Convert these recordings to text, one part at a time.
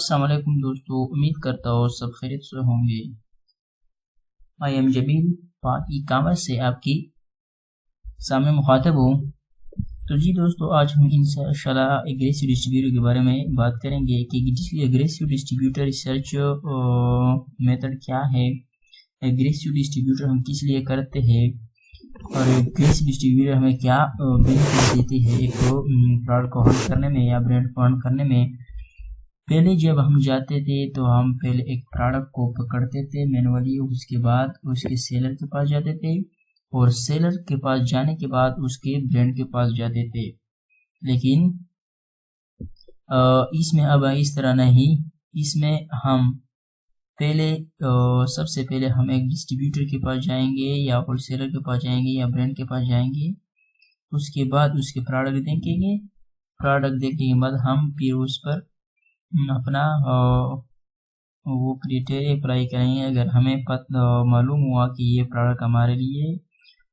अस्सलाम वालेकुम दोस्तों, उम्मीद करता हूँ सब खैरियत से होंगे। आई एम जबील पाक ई कॉमर्स से आपकी सामने मुखातब हूँ। तो जी दोस्तों, आज हम इंशाल्लाह एग्रेसिव डिस्ट्रीब्यूटर के बारे में बात करेंगे कि एग्रेसिव डिस्ट्रीब्यूटर रिसर्च मेथड क्या है, एग्रेसिव डिस्ट्रीब्यूटर हम किस लिए करते हैं और एग्रेसिव डिस्ट्रीब्यूटर हमें क्या बेनिफिट देती है एक प्रोडक्ट को होल्ड करने में या ब्रांड को होल्ड करने में। पहले जब हम जाते थे तो हम पहले एक प्रोडक्ट को पकड़ते थे मैनुअली, उसके बाद उसके सेलर के पास जाते थे और सेलर के पास जाने के बाद उसके ब्रांड के पास जाते थे। लेकिन इसमें अब इस तरह नहीं, इसमें हम पहले सबसे पहले हम एक डिस्ट्रीब्यूटर के पास जाएंगे या होलसेलर के पास जाएंगे या ब्रांड के पास जाएंगे। उसके बाद उसके प्रोडक्ट देखेंगे, प्रोडक्ट देखने के बाद हम फिर उस पर अपना वो क्राइटेरिया अप्लाई करेंगे। अगर हमें मालूम हुआ कि ये प्रोडक्ट हमारे लिए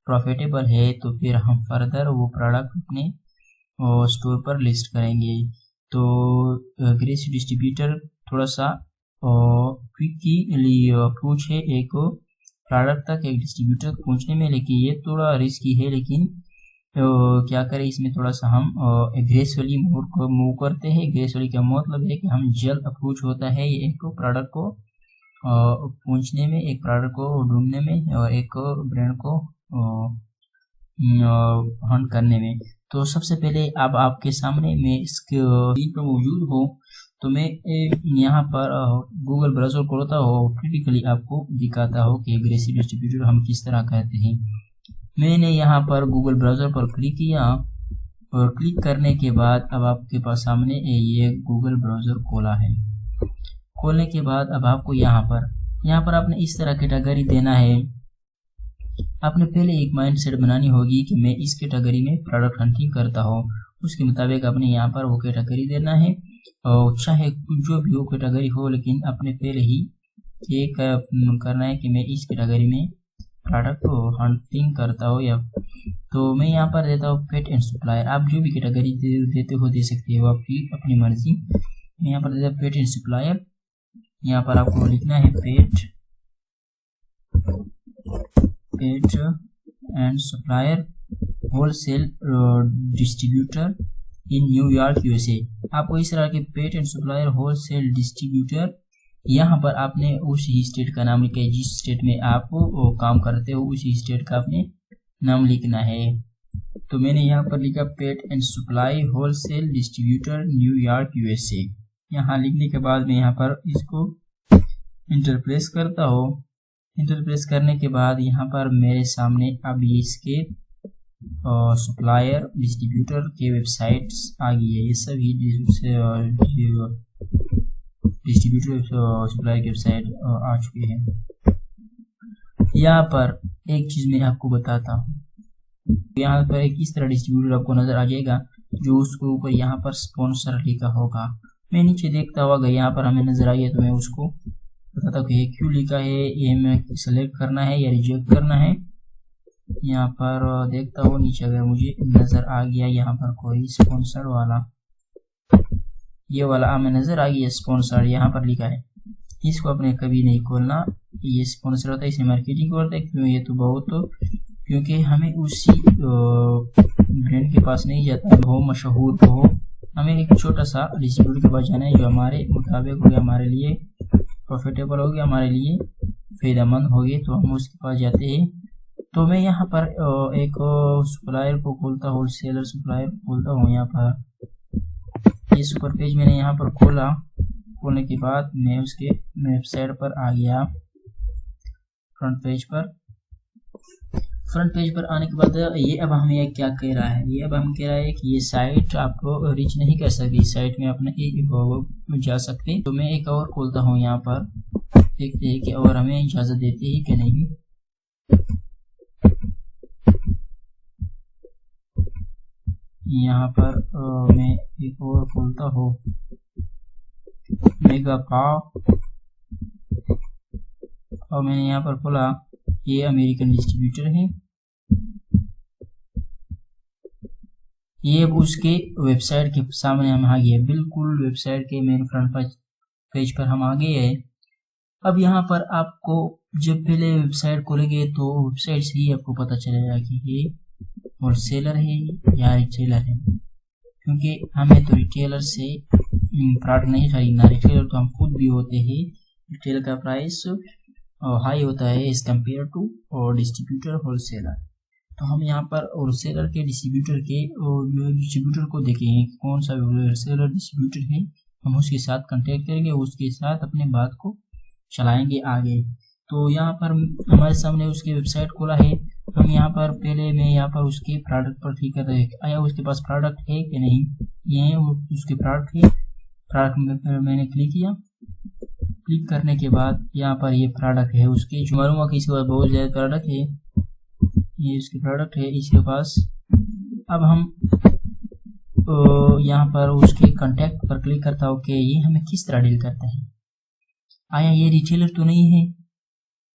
प्रॉफिटेबल है तो फिर हम फर्दर वो प्रोडक्ट अपने स्टोर पर लिस्ट करेंगे। तो एग्रेसिव डिस्ट्रीब्यूटर थोड़ा सा क्विकली अप्रोच है एक प्रोडक्ट तक एक डिस्ट्रीब्यूटर पहुंचने में, लेकिन ये थोड़ा रिस्की है। लेकिन क्या करें, इसमें थोड़ा सा हम एग्रेसिवली मूव करते हैं। एग्रेसिवली का मतलब है कि हम जल्द अप्रोच होता है एक प्रोडक्ट को पहुंचने में, एक प्रोडक्ट को ढूंढने में और एक ब्रांड को हंट करने में। तो सबसे पहले अब आपके सामने मैं स्क्रीन पर मौजूद हूँ, तो मैं यहाँ पर गूगल ब्राउज़र खोलता हूँ, क्रिटिकली आपको दिखाता हूँ कि एग्रेसिव डिस्ट्रीब्यूटर हम किस तरह करते हैं। मैंने यहाँ पर गूगल ब्राउज़र पर क्लिक किया और क्लिक करने के बाद अब आपके पास सामने ये गूगल ब्राउज़र खोला है। खोलने के बाद अब आपको यहाँ पर आपने इस तरह कैटेगरी देना है। आपने पहले एक माइंडसेट बनानी होगी कि मैं इस कैटेगरी में प्रोडक्ट हंटिंग करता हूँ, उसके मुताबिक आपने यहाँ पर वो कैटेगरी देना है। और चाहे जो भी वो कैटेगरी हो, लेकिन आपने पहले ही एक करना है कि मैं इस कैटेगरी में प्रोडक्ट को हंटिंग करता हो। या तो मैं यहाँ पर देता हूँ पेट एंड सप्लायर। आप जो भी कैटेगरी देते हो दे सकते हो आपकी अपनी मर्जी। मैं यहाँ पर देता हूँ पेट एंड सप्लायर। यहाँ पर आपको लिखना है pet and supplier wholesale distributor in New York USA. आपको इस तरह के pet and supplier wholesale distributor, यहाँ पर आपने उसी स्टेट का नाम लिखा है, जिस स्टेट में आप काम करते हो उसी स्टेट का आपने नाम लिखना है। तो मैंने यहाँ पर लिखा pet and supply wholesale distributor New York USA. यहाँ लिखने के बाद मैं यहाँ पर इसको इंटरप्रेस करता हूँ। इंटरप्रेस करने के बाद यहाँ पर मेरे सामने अब इसके सप्लायर डिस्ट्रीब्यूटर के वेबसाइट्स आ गई है। ये सभी डिस्ट्रीब्यूटर सप्लायर की वेबसाइट आ चुके हैं। यहाँ पर एक चीज मैं आपको बताता हूँ, यहाँ पर एक इस तरह डिस्ट्रीब्यूटर आपको नजर आ जाएगा जो उसके ऊपर यहाँ पर स्पॉन्सर लिखा होगा। मैं नीचे देखता हुआ अगर यहाँ पर हमें नजर आई है तो मैं उसको बताता हूँ कि ये क्यों लिखा है, ये हमें सेलेक्ट करना है या रिजेक्ट करना है। यहाँ पर देखता हूँ नीचे अगर मुझे नजर आ गया यहाँ पर कोई स्पॉन्सर वाला, ये वाला हमें नजर आ गया स्पॉन्सर, यहाँ पर लिखा है, इसको अपने कभी नहीं खोलना। ये स्पॉन्सर होता है, इसे मार्केटिंग करते हैं। क्यों? ये तो बहुत क्योंकि हमें उसी ब्रांड के पास नहीं जाता हो मशहूर हो, हमें एक छोटा सा डिस्ट्रीब्यूटर के पास जाना है जो हमारे मुताबिक हो गया, हमारे लिए प्रॉफिटेबल हो गया, हमारे लिए फायदेमंद हो गए, तो हम उसके पास जाते हैं। तो मैं यहाँ पर एक सप्लायर को खोलता हूँ, होलसेलर सप्लायर खोलता हूँ। यहाँ पर ये सुपर पेज मैंने यहाँ पर खोला। खोलने के बाद मैं उसके वेबसाइट पर आ गया, फ्रंट पेज पर आने के बाद ये अब हमें क्या कह रहा है, ये अब हम कह रहा है कि ये साइट आपको रीच नहीं कर सकती, साइट में अपने एक जा सकते। तो मैं एक और खोलता हूँ, यहाँ पर देखते हैं कि और हमें इजाजत देती है कि नहीं। यहाँ पर मैं एक और खोलता हूँ, मेगा पाव, और मैंने यहाँ पर खोला, ये अमेरिकन डिस्ट्रीब्यूटर है। ये अब उसके वेबसाइट के सामने हम आ गए, बिल्कुल वेबसाइट के मेन फ्रंट पेज पर हम आ गए हैं। अब यहाँ पर आपको जब पहले वेबसाइट खोलेंगे तो वेबसाइट से ही आपको पता चलेगा कि ये होलसेलर है या रिटेलर है, क्योंकि हमें तो रिटेलर से प्रोडक्ट नहीं खरीदना। रिटेलर तो हम खुद भी होते हैं। रिटेलर का प्राइस हाई होता है एज कम्पेयर टू और डिस्ट्रीब्यूटर होलसेलर। तो हम यहाँ पर होलसेलर के डिस्ट्रीब्यूटर को देखेंगे कौन सा होलसेलर डिस्ट्रीब्यूटर है, हम उसके साथ कांटेक्ट करेंगे, उसके साथ अपने बात को चलाएंगे आगे। तो यहाँ पर हमारे सामने उसकी वेबसाइट खोला है। हम यहाँ पर पहले मैं यहाँ पर उसके प्रोडक्ट पर क्लिक कर रहे हैं, आया उसके पास प्रोडक्ट है कि नहीं। ये उसके प्रोडक्ट है, प्रोडक्ट में मैंने क्लिक किया। क्लिक करने के बाद यहाँ पर ये प्रोडक्ट है उसके, जो मालूम कि इसके पास बहुत ज़्यादा प्रोडक्ट है, ये उसके प्रोडक्ट है इसके पास। अब हम यहाँ पर उसके कांटेक्ट पर क्लिक करता हूँ कि ये हमें किस तरह डील करता है। आया ये रिटेलर तो नहीं है।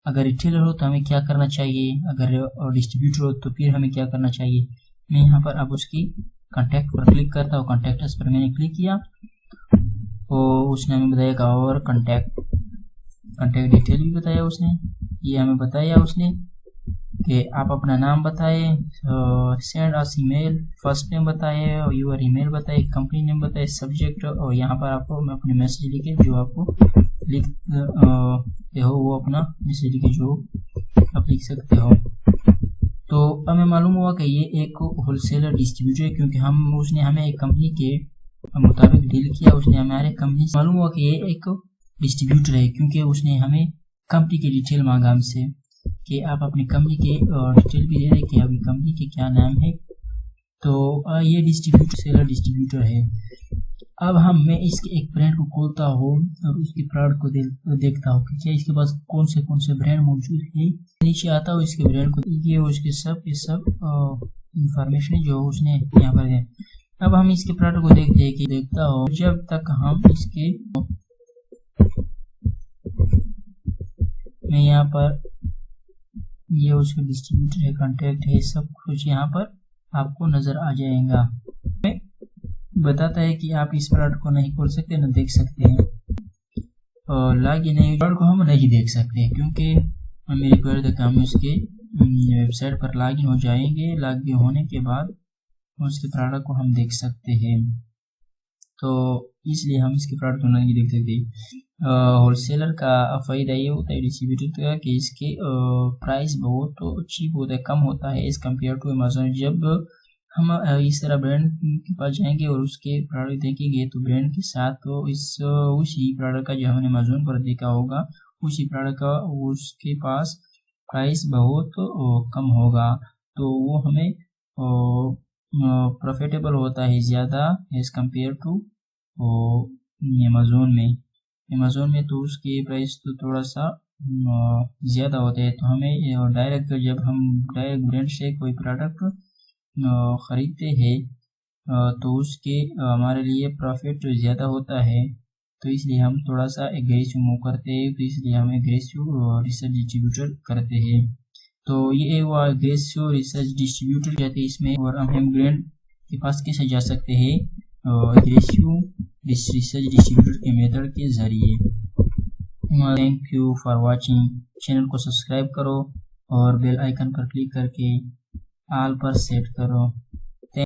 अगर रिटेलर हो तो हमें क्या करना चाहिए, अगर डिस्ट्रीब्यूटर हो तो फिर हमें क्या करना चाहिए। मैं यहाँ पर अब उसकी कांटेक्ट पर क्लिक करता हूँ। कांटेक्ट पर मैंने क्लिक किया और उसने हमें बताया और कांटेक्ट डिटेल भी बताया उसने। ये हमें बताया उसने कि आप अपना नाम बताए, send us email, first name बताए और यूर ईमेल बताए, कंपनी नेम बताए, सब्जेक्ट, और यहाँ पर आपको मैं अपने मैसेज लिखे जो आपको लिखते हो वो अपना मैसेज लिखे जो आप लिख सकते हो। तो हमें मालूम हुआ कि ये एक होलसेलर डिस्ट्रीब्यूटर है, क्योंकि उसने हमें एक कंपनी के मुताबिक डील किया। उसने हमारे कंपनी से मालूम हुआ कि ये एक डिस्ट्रीब्यूटर है, क्योंकि उसने हमें कंपनी की डिटेल मांगा हमसे कि आप अपनी कंपनी के डिटेल भी दे दें कि आपकी कंपनी के क्या नाम है। तो ये डिस्ट्रीब्यूटर है। अब मैं इसके एक ब्रांड को खोलता हूँ और उसके प्रोडक्ट को देखता हूँ कि क्या इसके पास कौन से ब्रांड मौजूद है। नीचे आता हूँ इसके ब्रांड को, ये उसके सब इंफॉर्मेशन जो उसने यहाँ पर है। अब हम इसके प्रोडक्ट को देखता हूँ जब तक हम इसके मैं यहाँ पर ये उसके डिस्ट्रीब्यूटर है, कॉन्टैक्ट है, सब कुछ यहाँ पर आपको नजर आ जाएगा। बताता है कि आप इस प्रोडक्ट को नहीं खोल सकते, न देख सकते हैं, और लॉगिन नहीं प्रोडक्ट को हम नहीं देख सकते क्योंकि हमें रिक्वायर है कि हम उसके वेबसाइट पर लॉगिन हो जाएंगे। लॉगिन होने के बाद उसके प्रोडक्ट को हम देख सकते हैं, तो इसलिए हम इसके प्रोडक्ट को नहीं देख सकते। होलसेलर का फ़ायदा ये होता है डिस्ट्रीब्यूटर का कि इसके प्राइस बहुत चीप होता है, कम होता है एज कम्पेयर टू अमेज़न। जब हम इस तरह ब्रांड के पास जाएंगे और उसके प्रोडक्ट देखेंगे तो ब्रांड के साथ तो उसी प्रोडक्ट का जो हमने अमेज़न पर देखा होगा उसी प्रोडक्ट का उसके पास प्राइस बहुत कम होगा, तो वो हमें प्रॉफिटेबल होता है ज़्यादा एज कम्पेयर टू अमेज़न में तो उसके प्राइस तो थोड़ा सा ज़्यादा होते हैं। तो हमें डायरेक्ट जब हम डायरेक्ट ब्रांड से कोई प्रोडक्ट ख़रीदते हैं तो उसके हमारे लिए प्रॉफिट ज़्यादा होता है, तो इसलिए हम थोड़ा सा एग्रेसिव मूव करते हैं, तो इसलिए हम एग्रेसिव रिसर्च डिस्ट्रीब्यूटर करते हैं। तो ये वो एग्रेसिव रिसर्च डिस्ट्रीब्यूटर कहते हैं इसमें। और हम ब्रांड के पास कैसे जा सकते हैं एग्रेसिव रिसर्च डिस्ट्रीब्यूटर के मेथड के ज़रिए। Thank you for watching. Channel को सब्सक्राइब करो और बेल आइकन पर क्लिक करके ऑल पर सेट करो।